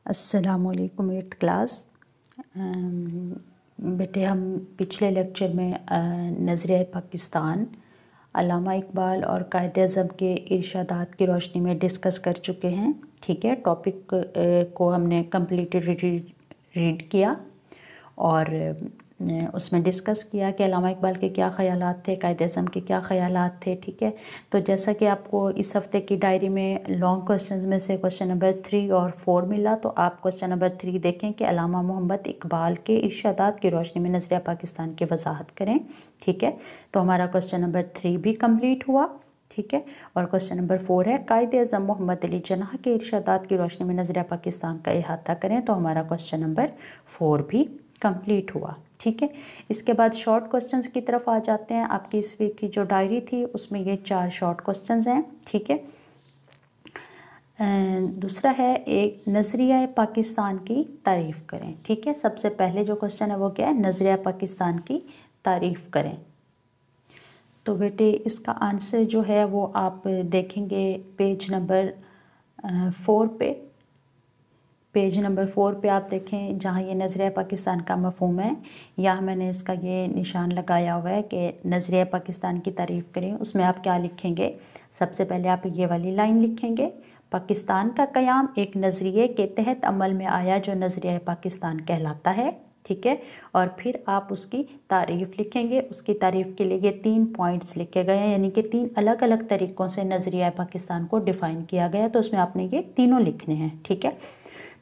अस्सलाम वालेकुम 8th class. बेटे हम पिछले लेक्चर में नज़रिया पाकिस्तान अल्लामा इकबाल और कायद-ए-आज़म के इरशादात की रोशनी में डिस्कस कर चुके हैं। ठीक है, टॉपिक को हमने कम्प्लीटेड रीड किया और उसमें डिस्कस किया कि अल्लामा इकबाल के क्या ख़यालात थे, कायद-ए-आज़म के क्या ख़यालात थे। ठीक है, तो जैसा कि आपको इस हफ़्ते की डायरी में लॉन्ग क्वेश्चंस में से क्वेश्चन नंबर 3 और 4 मिला, तो आप क्वेश्चन नंबर 3 देखें कि अल्लामा मोहम्मद इकबाल के इरशादात की रोशनी में नज़रिया पाकिस्तान की वजाहत करें। ठीक है, तो हमारा क्वेश्चन नंबर 3 भी कम्प्लीट हुआ। ठीक है, और क्वेश्चन नंबर 4 है कायद-ए-आज़म मोहम्मद अली जिन्नाह के इरशादात की रोशनी में नज़रिया पाकिस्तान का इहाता करें, तो हमारा क्वेश्चन नंबर 4 भी कंप्लीट हुआ। ठीक है, इसके बाद शॉर्ट क्वेश्चंस की तरफ आ जाते हैं। आपकी इस वीक की जो डायरी थी उसमें ये 4 शॉर्ट क्वेश्चंस हैं। ठीक है, दूसरा है एक नज़रिया पाकिस्तान की तारीफ़ करें। ठीक है, सबसे पहले जो क्वेश्चन है वो क्या है, नज़रिया पाकिस्तान की तारीफ़ करें। तो बेटे इसका आंसर जो है वो आप देखेंगे पेज नंबर 4 पे। पेज नंबर 4 पे आप देखें जहाँ ये नज़रिया पाकिस्तान का मफ़हूम है, यहाँ मैंने इसका ये निशान लगाया हुआ है कि नज़रिया पाकिस्तान की तारीफ़ करें। उसमें आप क्या लिखेंगे, सबसे पहले आप ये वाली लाइन लिखेंगे, पाकिस्तान का क़याम एक नज़रिए के तहत अमल में आया जो नज़रिया पाकिस्तान कहलाता है। ठीक है, और फिर आप उसकी तारीफ़ लिखेंगे। उसकी तारीफ़ के लिए ये 3 पॉइंट्स लिखे गए हैं, यानी कि 3 अलग अलग तरीक़ों से नज़रिया पाकिस्तान को डिफ़ाइन किया गया है, तो उसमें आपने ये तीनों लिखने हैं। ठीक है,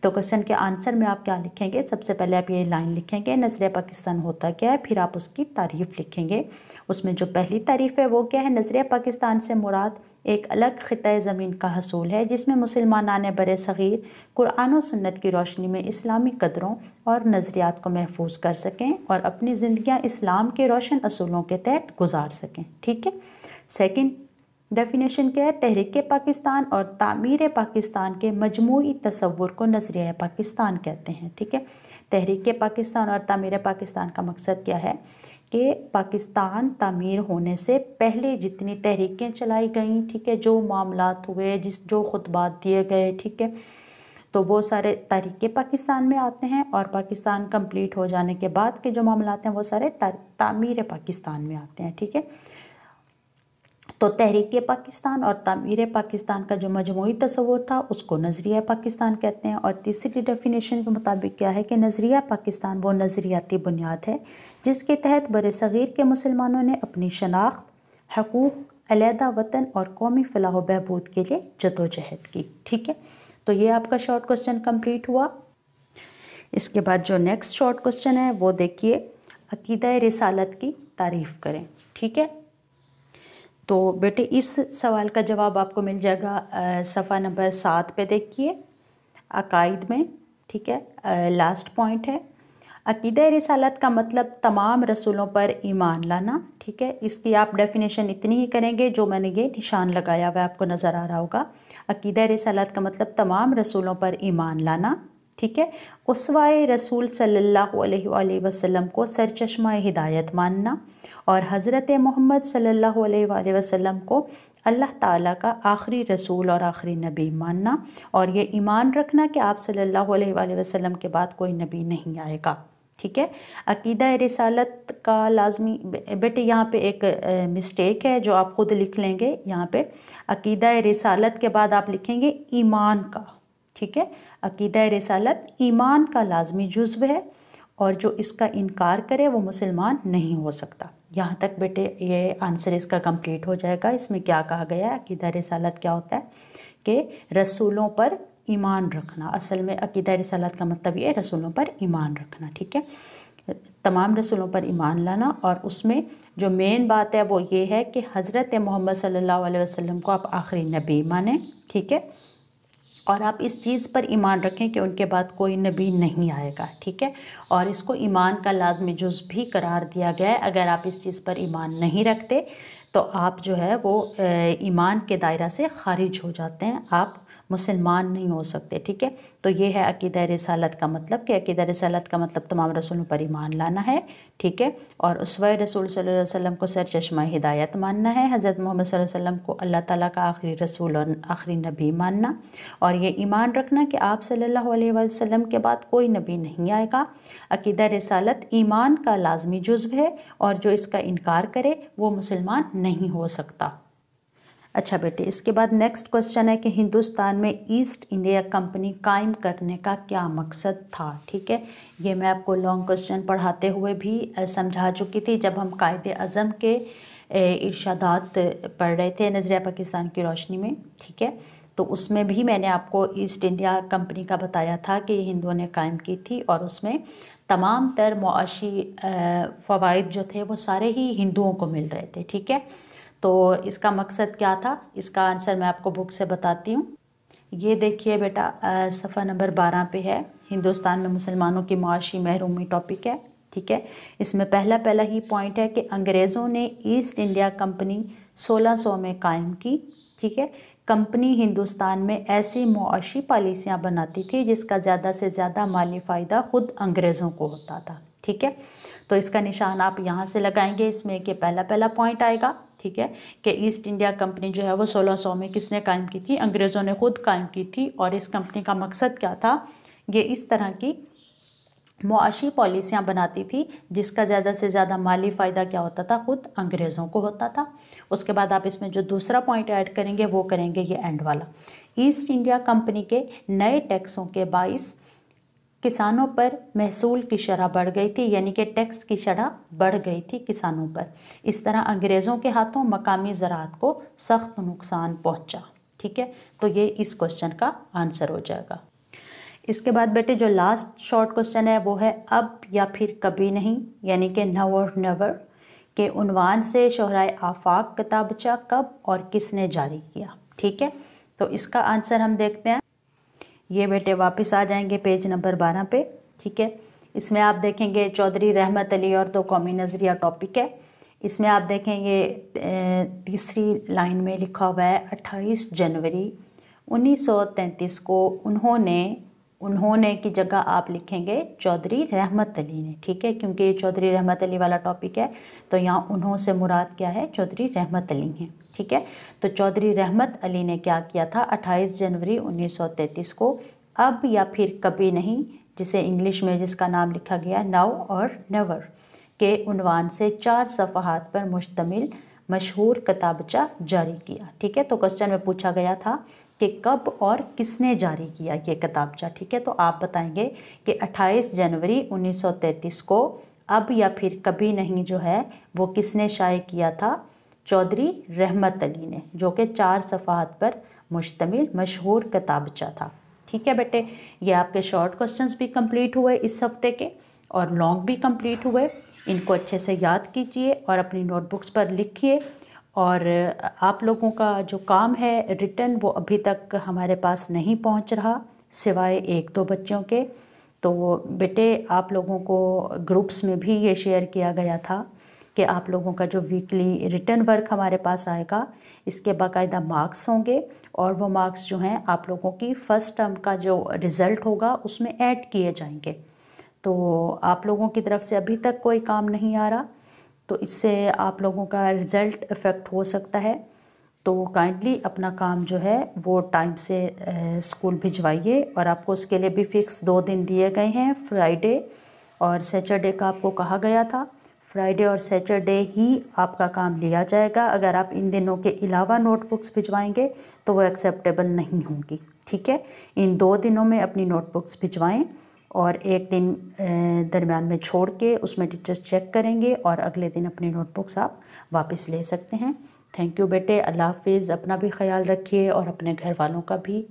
तो क्वेश्चन के आंसर में आप क्या लिखेंगे, सबसे पहले आप ये लाइन लिखेंगे नज़रिया पाकिस्तान होता क्या है, फिर आप उसकी तारीफ़ लिखेंगे। उसमें जो पहली तारीफ़ है वो क्या है, नज़रिया पाकिस्तान से मुराद एक अलग ख़ित्ता ज़मीन का हसूल है जिसमें मुसलमानान बर सग़ीर कुरान और सुन्नत की रोशनी में इस्लामी कदरों और नज़रियात को महफूज कर सकें और अपनी ज़िंदगियाँ इस्लाम के रोशन असूलों के तहत गुजार सकें। ठीक है, सेकंड डेफिनेशन क्या है, तहरीक पाकिस्तान और तामीर पाकिस्तान के मजमूई तसव्वुर को नज़रिया पाकिस्तान कहते हैं। ठीक है, तहरीक पाकिस्तान और तामीर पाकिस्तान का मकसद क्या है कि पाकिस्तान तामीर होने से पहले जितनी तहरीकें चलाई गईं, ठीक है, जो मामलात हुए, जो खुतबात दिए गए, ठीक है, तो वो सारे तहरीक पाकिस्तान में आते हैं और पाकिस्तान कंप्लीट हो जाने के बाद के जो मामलात हैं वो सारे तामीर पाकिस्तान में आते हैं। ठीक है, तो तहरीक पाकिस्तान और तामीर पाकिस्तान का जो मजमूई तस्वुर था उसको नज़रिया पाकिस्तान कहते हैं। और तीसरी डेफिनेशन के मुताबिक क्या है कि नज़रिया पाकिस्तान वो नज़रियाती बुनियाद है जिसके तहत बरसग़ीर के मुसलमानों ने अपनी शनाख्त, हकूक़, अलहदा वतन और कौमी फ़लाह व बहबूद के लिए जदोजहद की। ठीक है, तो ये आपका शॉर्ट क्वेश्चन कंप्लीट हुआ। इसके बाद जो नेक्स्ट शॉर्ट क्वेश्चन है वो देखिए, अक़ीदा रिसालत की तारीफ़ करें। ठीक है, तो बेटे इस सवाल का जवाब आपको मिल जाएगा सफ़ा नंबर 7 पे। देखिए अकाइद में, ठीक है, लास्ट पॉइंट है, अक़ीदा रिसालत का मतलब तमाम रसूलों पर ईमान लाना। ठीक है, इसकी आप डेफिनेशन इतनी ही करेंगे जो मैंने ये निशान लगाया हुआ आपको नज़र आ रहा होगा। अक़ीदा रिसालत का मतलब तमाम रसूलों पर ईमान लाना। ठीक है, उसवाए रसूल सल्लल्लाहु अलैहि वसल्लम को सरचश्मा हिदायत मानना और हज़रत मोहम्मद सल्लल्लाहु अलैहि वसल्लम को अल्लाह ताला का आखिरी रसूल और आखिरी नबी मानना और ये ईमान रखना कि आप सल्लल्लाहु अलैहि वसल्लम के बाद कोई नबी नहीं आएगा। ठीक है, अक़ीदा रिसालत का लाजमी बेटे यहाँ पे एक मिस्टेक है जो आप ख़ुद लिख लेंगे। यहाँ पे अक़ीदा रिसालत के बाद आप लिखेंगे ईमान का। ठीक है, अक़ीदा रिसालत ईमान का लाजमी जुज़्व है और जो इसका इनकार करे वो मुसलमान नहीं हो सकता। यहाँ तक बेटे ये आंसर इसका कंप्लीट हो जाएगा। इसमें क्या कहा गया है, अक़ीदा रिसालत क्या होता है कि रसूलों पर ईमान रखना। असल में अक़ीदा रिसालत का मतलब ये रसूलों पर ईमान रखना। ठीक है, तमाम रसूलों पर ईमान लाना और उसमें जो मेन बात है वो ये है कि हज़रत मोहम्मद सल्लल्लाहु अलैहि वसल्लम को आप आखिरी नबी मानें। ठीक है, और आप इस चीज़ पर ईमान रखें कि उनके बाद कोई नबी नहीं आएगा। ठीक है, और इसको ईमान का लाजमी जुज़ भी करार दिया गया है। अगर आप इस चीज़ पर ईमान नहीं रखते तो आप जो है वो ईमान के दायरा से ख़ारिज हो जाते हैं, आप مسلمان نہیں ہو سکتے، ٹھیک ہے۔ تو یہ ہے عقیدہ رسالت کا مطلب، کہ عقیدہ رسالت کا مطلب تمام رسولوں پر ایمان لانا ہے، ٹھیک ہے، اور اسوہ رسول صلی اللہ علیہ وسلم کو سر چشمہ ہدایت ماننا ہے، حضرت محمد صلی اللہ علیہ وسلم کو اللہ تعالیٰ کا آخری رسول اور آخری نبی ماننا، اور یہ ایمان رکھنا کہ آپ صلی اللہ علیہ وسلم کے بعد کوئی نبی نہیں آئے گا۔ عقیدہ رسالت ایمان کا لازمی جزو ہے، اور جو اس کا انکار کرے وہ مسلمان نہیں ہو سکتا۔ اچھا بیٹے، اس کے بعد نیکسٹ کوسچن ہے کہ ہندوستان میں ایسٹ انڈیا کمپنی قائم کرنے کا کیا مقصد تھا، ٹھیک ہے۔ یہ میں آپ کو لانگ کوسچن پڑھاتے ہوئے بھی سمجھا چکی تھی جب ہم قائد اعظم کے ارشادات پڑھ رہے تھے نظریہ پاکستان کی روشنی میں، ٹھیک ہے۔ تو اس میں بھی میں نے آپ کو ایسٹ انڈیا کمپنی کا بتایا تھا کہ یہ ہندوؤں نے قائم کی تھی، اور اس میں تمام تر معاشی فوائد جو تھے وہ سارے ہی ہندوؤں کو مل رہے تھے، ٹھیک ہے۔ تو اس کا مقصد کیا تھا، اس کا آنسر میں آپ کو بک سے بتاتی ہوں۔ یہ دیکھیے بیٹا، صفحہ نمبر 12 پہ ہے، ہندوستان میں مسلمانوں کی معاشی محرومی ٹاپک ہے، ٹھیک ہے۔ اس میں پہلا ہی پوائنٹ ہے کہ انگریزوں نے ایسٹ انڈیا کمپنی 1600 میں قائم کی، ٹھیک ہے۔ کمپنی ہندوستان میں ایسی معاشی پالیسیاں بناتی تھی جس کا زیادہ سے زیادہ مالی فائدہ خود انگریزوں کو ہوتا تھا، ٹھیک ہے۔ تو اس کا نشان آپ یہاں سے لگائیں گے، اس میں کہ پہلا پوائنٹ آئے گا، ٹھیک ہے، کہ ایسٹ انڈیا کمپنی جو ہے وہ 1600 میں کس نے قائم کی تھی، انگریزوں نے خود قائم کی تھی، اور اس کمپنی کا مقصد کیا تھا، یہ اس طرح کی معاشی پالیسیاں بناتی تھی جس کا زیادہ سے زیادہ مالی فائدہ کیا ہوتا تھا، خود انگریزوں کو ہوتا تھا۔ اس کے بعد آپ اس میں جو دوسرا پوائنٹ ایڈ کریں گے وہ کریں گے یہ اینڈ والا۔ ایسٹ انڈیا کمپنی کے نئے ٹیکسوں کے باعث کسانوں پر محصول کی شرح بڑھ گئی تھی، یعنی کہ ٹیکس کی شرح بڑھ گئی تھی کسانوں پر۔ اس طرح انگریزوں کے ہاتھوں مقامی زراعت کو سخت نقصان پہنچا، ٹھیک ہے۔ تو یہ اس کوسچن کا آنسر ہو جائے گا۔ اس کے بعد بیٹے جو لاسٹ شارٹ کوسچن ہے وہ ہے اب یا پھر کبھی نہیں، یعنی کہ نو اور نیور کے عنوان سے شہرائے آفاق کتابچہ کب اور کس نے جاری کیا، ٹھیک ہے۔ تو اس کا آنسر ہم دیکھتے ہیں۔ یہ بیٹے واپس آ جائیں گے پیج نمبر 12 پہ، ٹھیک ہے۔ اس میں آپ دیکھیں گے چودھری رحمت علی اور دو قومی نظریہ ٹاپک ہے۔ اس میں آپ دیکھیں گے تیسری لائن میں لکھا ہوا ہے 28 جنوری 1933 کو انہوں نے کی جگہ آپ لکھیں گے چودھری رحمت علی نے، ٹھیک ہے، کیونکہ یہ چودھری رحمت علی والا ٹاپک ہے تو یہاں انہوں سے مراد کیا ہے، چودھری رحمت علی ہیں، ٹھیک ہے۔ تو چودھری رحمت علی نے کیا کیا تھا، 28 جنوری 1933 کو اب یا پھر کبھی نہیں، جسے انگلش میں جس کا نام لکھا گیا نو اور نیور کے عنوان سے 4 صفحات پر مشتمل مشہور کتابچہ جاری کیا، ٹھیک ہے۔ تو کوسچن میں پوچھا گیا تھا کہ کب اور کس نے جاری کیا یہ کتابچہ، ٹھیک ہے۔ تو آپ بتائیں گے کہ 28 جنوری 1933 کو اب یا پھر کبھی نہیں جو ہے وہ کس نے شائع کیا تھا، چودھری رحمت علی نے، جو کہ 4 صفحات پر مشتمل مشہور کتابچہ تھا، ٹھیک ہے بیٹے۔ یہ آپ کے شارٹ کوسچنز بھی کمپلیٹ ہوئے اس ہفتے کے، اور لانگ بھی کمپلیٹ ہوئے۔ ان کو اچھے سے یاد کیجئے اور اپنی نوٹ بکس پر لکھیے، اور آپ لوگوں کا جو کام ہے ریٹن وہ ابھی تک ہمارے پاس نہیں پہنچ رہا سوائے 1-2 بچوں کے۔ تو بیٹے آپ لوگوں کو گروپس میں بھی یہ شیئر کیا گیا تھا کہ آپ لوگوں کا جو ویکلی ریٹن ورک ہمارے پاس آئے گا اس کے باقاعدہ مارکس ہوں گے، اور وہ مارکس جو ہیں آپ لوگوں کی فرسٹ ٹرم کا جو رزلٹ ہوگا اس میں ایڈ کیے جائیں گے۔ تو آپ لوگوں کی طرف سے ابھی تک کوئی کام نہیں آ رہا، تو اس سے آپ لوگوں کا رزلٹ افیکٹ ہو سکتا ہے۔ تو کائنڈلی اپنا کام جو ہے وہ ٹائم سے اسکول بھجوائیے، اور آپ کو اس کے لیے بھی فکس 2 دن دیے گئے ہیں، فرائیڈے اور سیچرڈے کا آپ کو کہا گیا تھا۔ فرائیڈے اور سیچرڈے ہی آپ کا کام لیا جائے گا، اگر آپ ان دنوں کے علاوہ نوٹ بکس بھجوائیں گے تو وہ ایکسیپٹیبل نہیں ہوں گی، ٹھیک ہے۔ ان 2 دنوں میں اپنی نوٹ بکس بھجوائیں، اور 1 دن درمیان میں چھوڑ کے اس میں ٹیچرز چیک کریں گے، اور اگلے دن اپنی نوٹ بکس آپ واپس لے سکتے ہیں۔ تھینک یو بیٹے، اللہ حافظ، اپنا بھی خیال رکھیے اور اپنے گھر والوں کا بھی۔